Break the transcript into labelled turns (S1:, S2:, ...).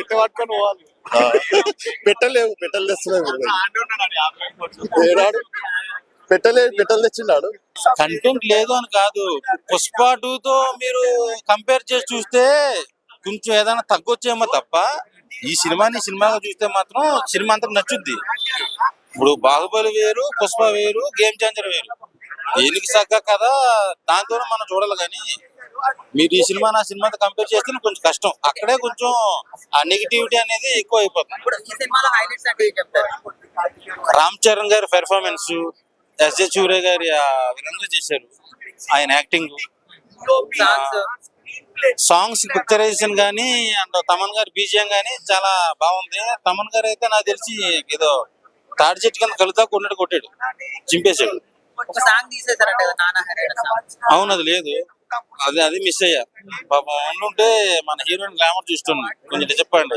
S1: పెట్టె పట్టుకొని పోవాలి.
S2: పెట్టలేవు, పెట్టెలు తెస్తున్నాయి. ఏడాడు పెట్టెలు తెచ్చిండాడు.
S3: కంటెంట్ లేదు అని కాదు, పుష్ప 2తో మీరు కంపేర్ చేసి చూస్తే కొంచెం ఏదైనా తగ్గొచ్చేమో తప్ప ఈ సినిమాగా చూస్తే మాత్రం సినిమా అంతా నచ్చుద్ది. ఇప్పుడు బాహుబలి వేరు, పుష్ప వేరు, గేమ్ చేంజర్ వేరు. దేనికి తగ్గ కదా దాంతోనే మనం చూడాలి. కానీ మీరు ఈ సినిమాతో కంపేర్ చేస్తే కొంచెం కష్టం. అక్కడే కొంచెం ఆ నెగిటివిటీ అనేది ఎక్కువ అయిపోతుంది. రామ్ చరణ్ గారి పెర్ఫార్మెన్స్, ఎస్జే సూర్య గారి విధంగా చేశారు. ఆయన యాక్టింగ్, సాంగ్స్, పిక్చరైజేషన్ గానీ అండ్ తమన్ గారి బీజిఎం గానీ చాలా బాగుంది. తమన్ గారు అయితే నాకు తెలిసి ఏదో తాడి చెట్టు కింద కలుతా కొట్టాడు, చింపేశాడు. అవును, అది లేదు, అది మిస్ అయ్యా. పాపం ఉండుంటే మన హీరోయిన్ గ్లామర్ చూస్తున్నాం, కొంచెం డిసప్పాయింట్.